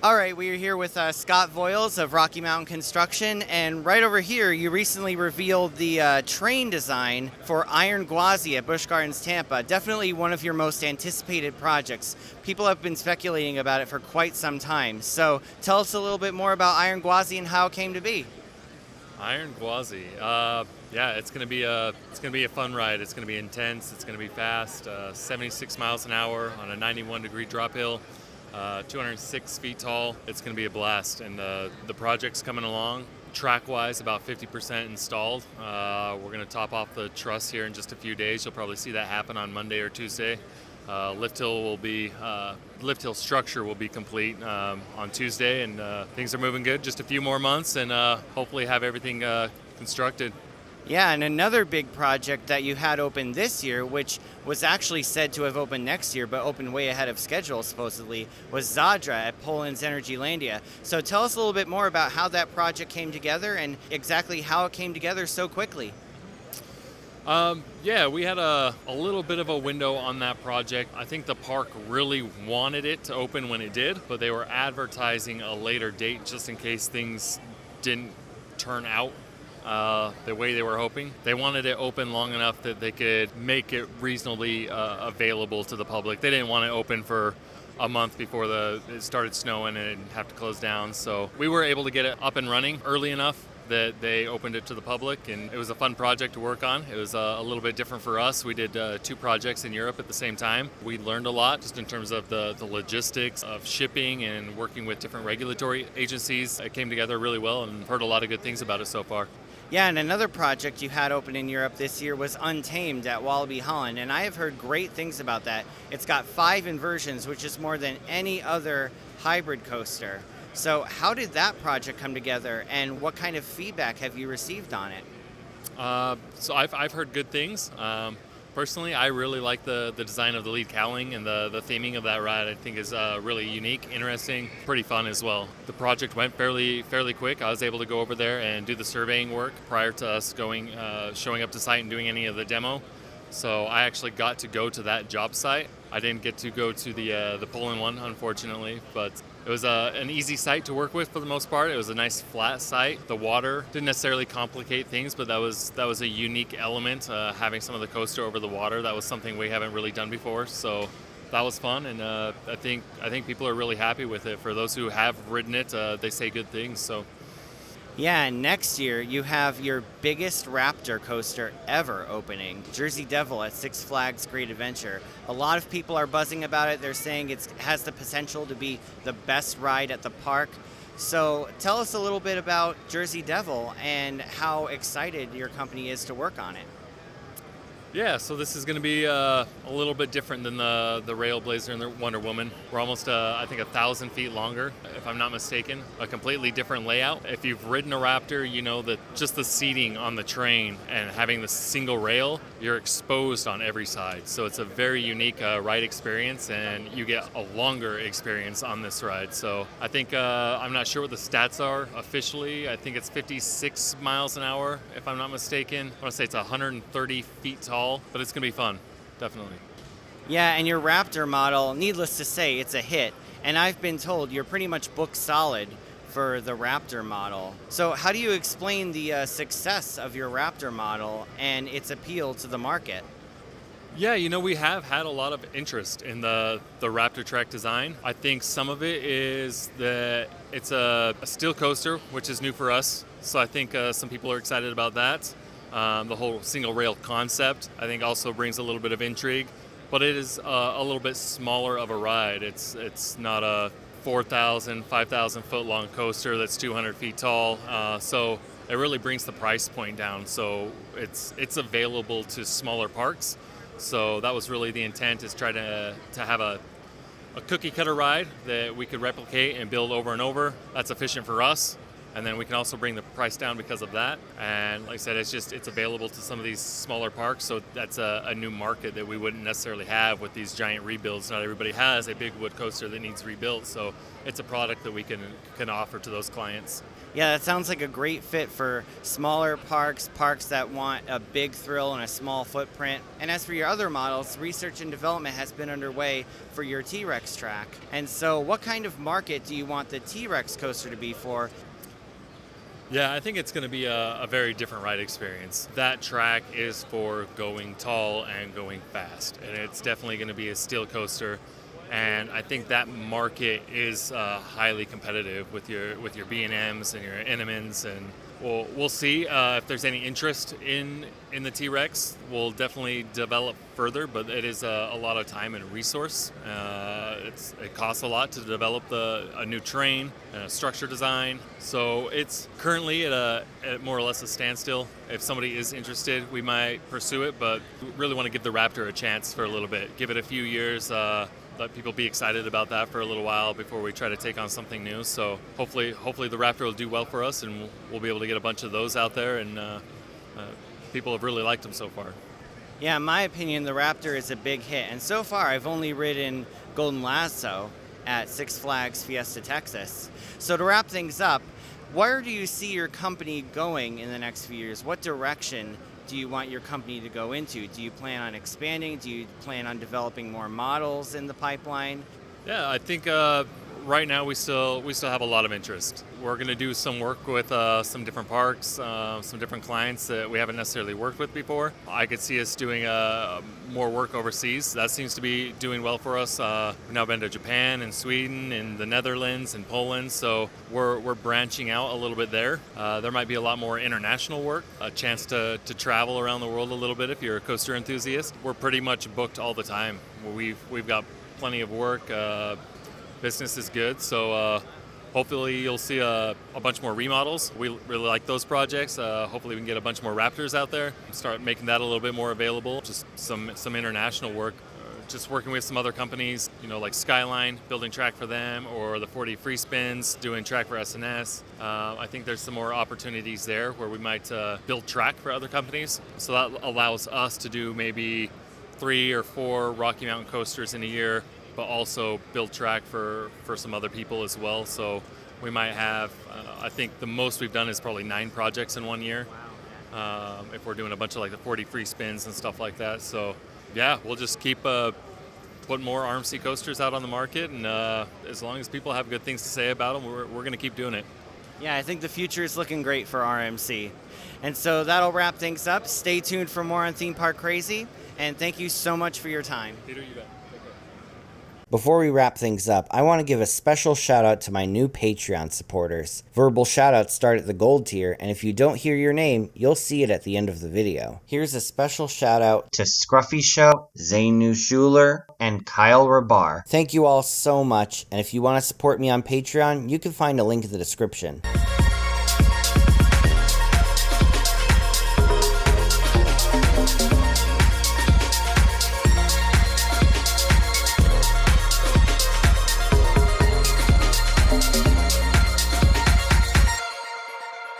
All right, we are here with Scott Voyles of Rocky Mountain Construction, and right over here, you recently revealed the train design for Ironwazi at Busch Gardens, Tampa. Definitely one of your most anticipated projects. People have been speculating about it for quite some time. So tell us a little bit more about Ironwazi and how it came to be. Ironwazi, yeah, it's gonna be a fun ride. It's gonna be intense. It's gonna be fast. 76 miles an hour on a 91-degree drop hill. 206 feet tall. It's going to be a blast, and the project's coming along. Track-wise, about 50% installed. We're going to top off the truss here in just a few days. You'll probably see that happen on Monday or Tuesday. Lift hill structure will be complete on Tuesday, and things are moving good. Just a few more months, and hopefully have everything constructed. Yeah, and another big project that you had open this year, which was actually said to have opened next year, but opened way ahead of schedule, supposedly, was Zadra at Poland's Energylandia. So tell us a little bit more about how that project came together and exactly how it came together so quickly. Yeah, we had a little bit of a window on that project. I think the park really wanted it to open when it did, but they were advertising a later date just in case things didn't turn out the way they were hoping. They wanted it open long enough that they could make it reasonably available to the public. They didn't want it open for a month before it started snowing and it'd have to close down. So we were able to get it up and running early enough that they opened it to the public, and it was a fun project to work on. It was a little bit different for us. We did 2 projects in Europe at the same time. We learned a lot just in terms of the logistics of shipping and working with different regulatory agencies. It came together really well, and heard a lot of good things about it so far. Yeah, and another project you had open in Europe this year was Untamed at Wallaby Holland, and I have heard great things about that. It's got 5 inversions, which is more than any other hybrid coaster. So how did that project come together, and what kind of feedback have you received on it? So I've heard good things. Personally, I really like the design of the lead cowling, and the theming of that ride I think is really unique, interesting, pretty fun as well. The project went fairly quick. I was able to go over there and do the surveying work prior to us showing up to site and doing any of the demo. So I actually got to go to that job site. I didn't get to go to the Poland one, unfortunately, but it was an easy site to work with for the most part. It was a nice flat site. The water didn't necessarily complicate things, but that was a unique element, having some of the coaster over the water. That was something we haven't really done before, so that was fun, and I think people are really happy with it. For those who have ridden it, they say good things. So. Yeah, and next year you have your biggest Raptor coaster ever opening, Jersey Devil at Six Flags Great Adventure. A lot of people are buzzing about it. They're saying it has the potential to be the best ride at the park. So tell us a little bit about Jersey Devil and how excited your company is to work on it. Yeah, so this is going to be a little bit different than the Railblazer and the Wonder Woman. We're almost, I think, 1,000 feet longer, if I'm not mistaken. A completely different layout. If you've ridden a Raptor, you know that just the seating on the train and having the single rail, you're exposed on every side. So it's a very unique ride experience, and you get a longer experience on this ride. So I think, I'm not sure what the stats are officially. I think it's 56 miles an hour, if I'm not mistaken. I want to say it's 130 feet tall. But it's going to be fun, definitely. Yeah, and your Raptor model, needless to say, it's a hit. And I've been told you're pretty much booked solid for the Raptor model. So how do you explain the success of your Raptor model and its appeal to the market? Yeah, we have had a lot of interest in the Raptor track design. I think some of it is that it's a steel coaster, which is new for us. So I think some people are excited about that. The whole single rail concept, I think, also brings a little bit of intrigue, but it is a little bit smaller of a ride. It's not a 4,000, 5,000 foot long coaster that's 200 feet tall, so it really brings the price point down. So it's available to smaller parks. So that was really the intent, is try to have a cookie cutter ride that we could replicate and build over and over. That's efficient for us. And then we can also bring the price down because of that. And like I said, it's available to some of these smaller parks. So that's a new market that we wouldn't necessarily have with these giant rebuilds. Not everybody has a big wood coaster that needs rebuilt. So it's a product that we can offer to those clients. Yeah, that sounds like a great fit for smaller parks, parks that want a big thrill and a small footprint. And as for your other models, research and development has been underway for your TRex track. And so what kind of market do you want the TRex coaster to be for? Yeah, I think it's going to be a very different ride experience. That track is for going tall and going fast, and it's definitely going to be a steel coaster. And I think that market is highly competitive with your B&Ms and your Intamins, and we'll see if there's any interest in the TRex. We'll definitely develop further, but it is a lot of time and resource. It costs a lot to develop a new train, structure design. So it's currently at more or less a standstill. If somebody is interested, we might pursue it, but we really want to give the Raptor a chance for a little bit. Give it a few years. Let people be excited about that for a little while before we try to take on something new. So hopefully the Raptor will do well for us, and we'll be able to get a bunch of those out there, and people have really liked them so far. Yeah, in my opinion, the Raptor is a big hit. And so far, I've only ridden Golden Lasso at Six Flags Fiesta Texas. So to wrap things up, where do you see your company going in the next few years? What direction do you want your company to go into? Do you plan on expanding? Do you plan on developing more models in the pipeline? Yeah, I think right now we still have a lot of interest. We're going to do some work with some different parks, some different clients that we haven't necessarily worked with before. I could see us doing more work overseas. That seems to be doing well for us. We've now been to Japan and Sweden and the Netherlands and Poland, so we're branching out a little bit there. There might be a lot more international work, a chance to travel around the world a little bit if you're a coaster enthusiast. We're pretty much booked all the time. We've got plenty of work. Business is good, so hopefully you'll see a bunch more remodels. We really like those projects. Hopefully we can get a bunch more Raptors out there, start making that a little bit more available. Just some international work. Just working with some other companies, like Skyline, building track for them, or the 40 Free Spins, doing track for SNS. I think there's some more opportunities there where we might build track for other companies. So that allows us to do maybe 3 or 4 Rocky Mountain coasters in a year, but also build track for some other people as well. So we might have, I think the most we've done is probably 9 projects in 1 year. If we're doing a bunch of like the 40 Free Spins and stuff like that. So yeah, we'll just keep putting more RMC coasters out on the market, and as long as people have good things to say about them, we're going to keep doing it. Yeah, I think the future is looking great for RMC. And so that'll wrap things up. Stay tuned for more on Theme Park Crazy, and thank you so much for your time. Peter, you bet. Before we wrap things up, I want to give a special shout out to my new Patreon supporters. Verbal shoutouts start at the gold tier, and if you don't hear your name, you'll see it at the end of the video. Here's a special shout out to Scruffy Show, Zainu Schuler, and Kyle Rabar. Thank you all so much, and if you want to support me on Patreon, you can find a link in the description.